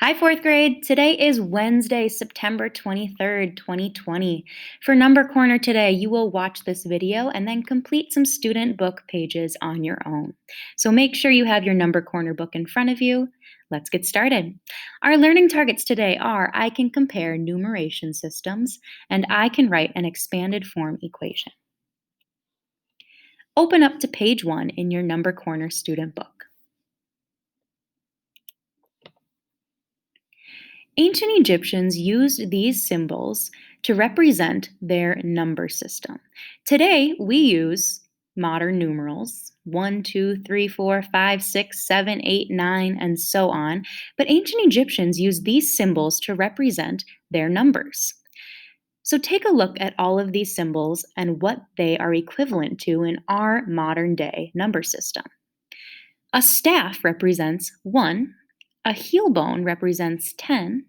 Hi, fourth grade. Today is Wednesday, September 23rd, 2020. For Number Corner today, you will watch this video and then complete some student book pages on your own. So make sure you have your Number Corner book in front of you. Let's get started. Our learning targets today are I can compare numeration systems and I can write an expanded form equation. Open up to page 1 in your Number Corner student book. Ancient Egyptians used these symbols to represent their number system. Today, we use modern numerals 1, 2, 3, 4, 5, 6, 7, 8, 9, and so on. But ancient Egyptians used these symbols to represent their numbers. So take a look at all of these symbols and what they are equivalent to in our modern day number system. A staff represents 1, a heel bone represents 10,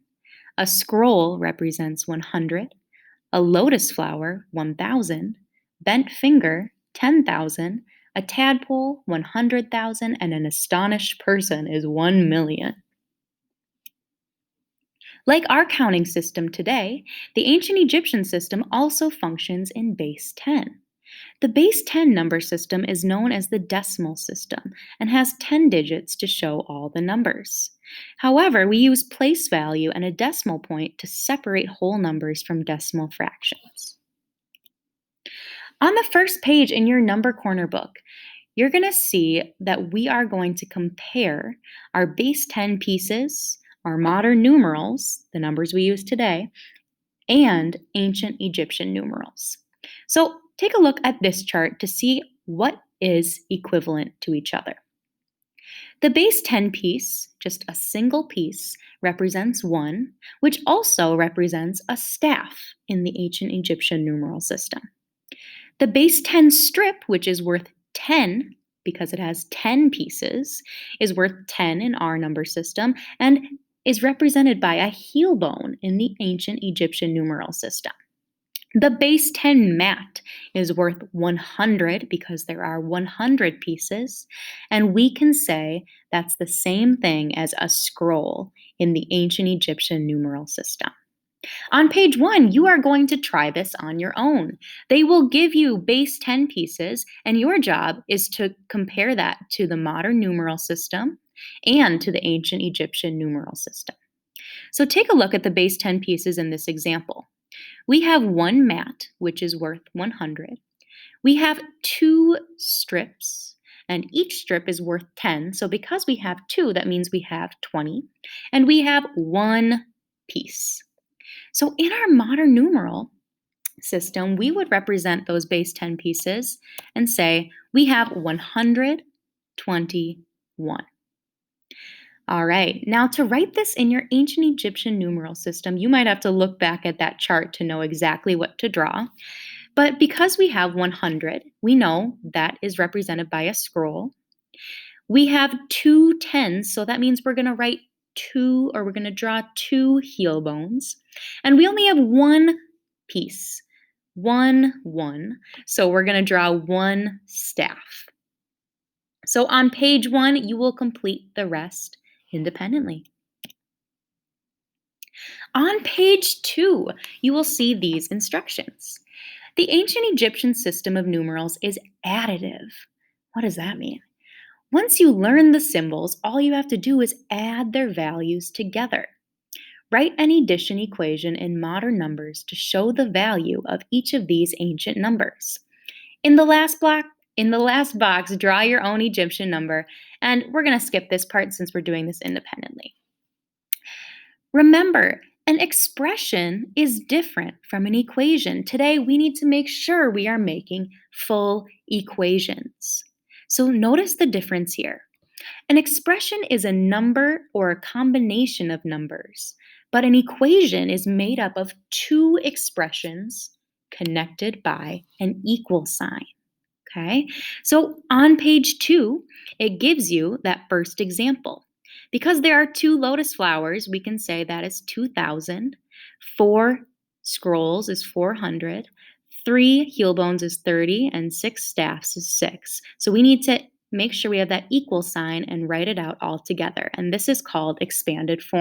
a scroll represents 100, a lotus flower 1,000, bent finger 10,000, a tadpole 100,000, and an astonished person is 1,000,000. Like our counting system today, the ancient Egyptian system also functions in base 10. The base 10 number system is known as the decimal system and has 10 digits to show all the numbers. However, we use place value and a decimal point to separate whole numbers from decimal fractions. On the first page in your Number Corner book, you're going to see that we are going to compare our base 10 pieces, our modern numerals, the numbers we use today, and ancient Egyptian numerals. So take a look at this chart to see what is equivalent to each other. The base 10 piece, just a single piece, represents 1, which also represents a staff in the ancient Egyptian numeral system. The base 10 strip, which is worth 10 because it has 10 pieces, is worth 10 in our number system and is represented by a heel bone in the ancient Egyptian numeral system. The base 10 mat is worth 100 because there are 100 pieces, and we can say that's the same thing as a scroll in the ancient Egyptian numeral system. On page 1, you are going to try this on your own. They will give you base 10 pieces, and your job is to compare that to the modern numeral system and to the ancient Egyptian numeral system. So take a look at the base 10 pieces in this example. We have one mat, which is worth 100. We have 2 strips, and each strip is worth 10. So because we have 2, that means we have 20. And we have 1 piece. So in our modern numeral system, we would represent those base 10 pieces and say we have 121. All right, now to write this in your ancient Egyptian numeral system, you might have to look back at that chart to know exactly what to draw. But because we have 100, we know that is represented by a scroll. We have 2 tens, so that means we're going to write 2, or we're going to draw 2 heel bones. And we only have 1 piece, 1, 1. So we're going to draw 1 staff. So on page 1, you will complete the rest independently. On page 2, you will see these instructions. The ancient Egyptian system of numerals is additive. What does that mean? Once you learn the symbols, all you have to do is add their values together. Write an addition equation in modern numbers to show the value of each of these ancient numbers. In the last box, draw your own Egyptian number, and we're going to skip this part since we're doing this independently. Remember, an expression is different from an equation. Today, we need to make sure we are making full equations. So notice the difference here. An expression is a number or a combination of numbers, but an equation is made up of 2 expressions connected by an equal sign. Okay, so on page 2, it gives you that first example. Because there are 2 lotus flowers, we can say that is 2,000. 4 scrolls is 400. 3 heel bones is 30, and 6 staffs is 6. So we need to make sure we have that equal sign and write it out all together. And this is called expanded form.